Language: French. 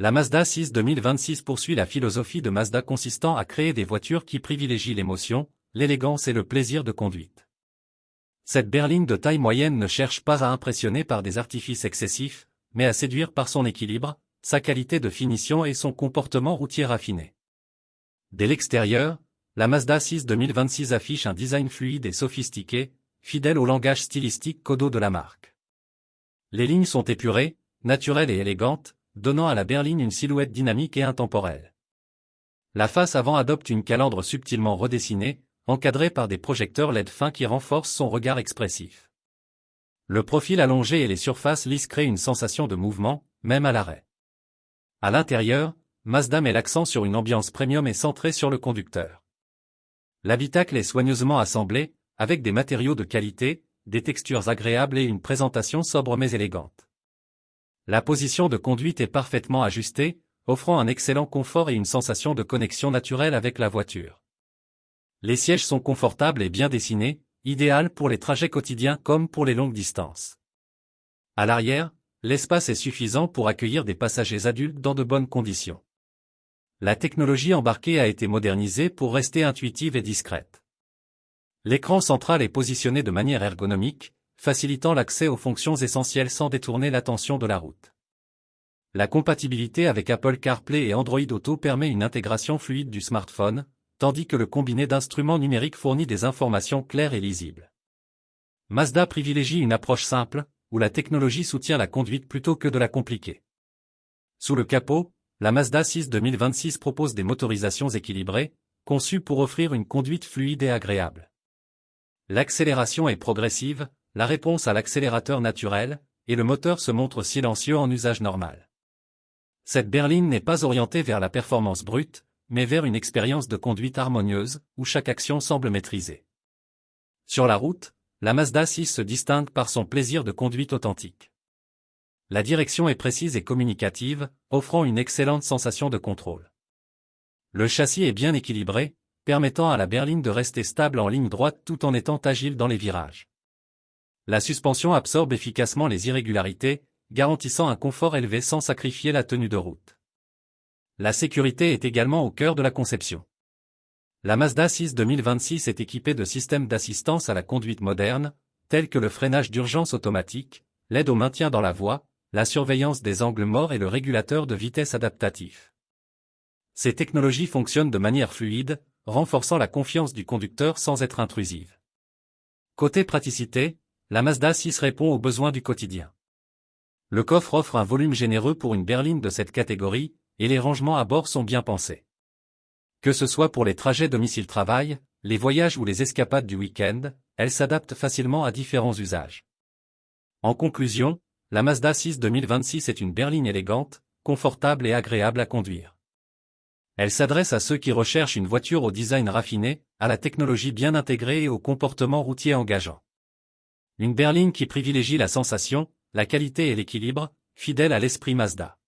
La Mazda 6 2026 poursuit la philosophie de Mazda consistant à créer des voitures qui privilégient l'émotion, l'élégance et le plaisir de conduite. Cette berline de taille moyenne ne cherche pas à impressionner par des artifices excessifs, mais à séduire par son équilibre, sa qualité de finition et son comportement routier raffiné. Dès l'extérieur, la Mazda 6 2026 affiche un design fluide et sophistiqué, fidèle au langage stylistique Kodo de la marque. Les lignes sont épurées, naturelles et élégantes, donnant à la berline une silhouette dynamique et intemporelle. La face avant adopte une calandre subtilement redessinée, encadrée par des projecteurs LED fins qui renforcent son regard expressif. Le profil allongé et les surfaces lisses créent une sensation de mouvement, même à l'arrêt. À l'intérieur, Mazda met l'accent sur une ambiance premium et centrée sur le conducteur. L'habitacle est soigneusement assemblé, avec des matériaux de qualité, des textures agréables et une présentation sobre mais élégante. La position de conduite est parfaitement ajustée, offrant un excellent confort et une sensation de connexion naturelle avec la voiture. Les sièges sont confortables et bien dessinés, idéal pour les trajets quotidiens comme pour les longues distances. À l'arrière, l'espace est suffisant pour accueillir des passagers adultes dans de bonnes conditions. La technologie embarquée a été modernisée pour rester intuitive et discrète. L'écran central est positionné de manière ergonomique, facilitant l'accès aux fonctions essentielles sans détourner l'attention de la route. La compatibilité avec Apple CarPlay et Android Auto permet une intégration fluide du smartphone, tandis que le combiné d'instruments numériques fournit des informations claires et lisibles. Mazda privilégie une approche simple, où la technologie soutient la conduite plutôt que de la compliquer. Sous le capot, la Mazda 6 2026 propose des motorisations équilibrées, conçues pour offrir une conduite fluide et agréable. L'accélération est progressive, la réponse à l'accélérateur naturel, et le moteur se montre silencieux en usage normal. Cette berline n'est pas orientée vers la performance brute, mais vers une expérience de conduite harmonieuse, où chaque action semble maîtrisée. Sur la route, la Mazda 6 se distingue par son plaisir de conduite authentique. La direction est précise et communicative, offrant une excellente sensation de contrôle. Le châssis est bien équilibré, permettant à la berline de rester stable en ligne droite tout en étant agile dans les virages. La suspension absorbe efficacement les irrégularités, garantissant un confort élevé sans sacrifier la tenue de route. La sécurité est également au cœur de la conception. La Mazda 6 2026 est équipée de systèmes d'assistance à la conduite moderne, tels que le freinage d'urgence automatique, l'aide au maintien dans la voie, la surveillance des angles morts et le régulateur de vitesse adaptatif. Ces technologies fonctionnent de manière fluide, renforçant la confiance du conducteur sans être intrusive. Côté praticité, la Mazda 6 répond aux besoins du quotidien. Le coffre offre un volume généreux pour une berline de cette catégorie, et les rangements à bord sont bien pensés. Que ce soit pour les trajets domicile-travail, les voyages ou les escapades du week-end, elle s'adapte facilement à différents usages. En conclusion, la Mazda 6 2026 est une berline élégante, confortable et agréable à conduire. Elle s'adresse à ceux qui recherchent une voiture au design raffiné, à la technologie bien intégrée et au comportement routier engageant. Une berline qui privilégie la sensation, la qualité et l'équilibre, fidèle à l'esprit Mazda.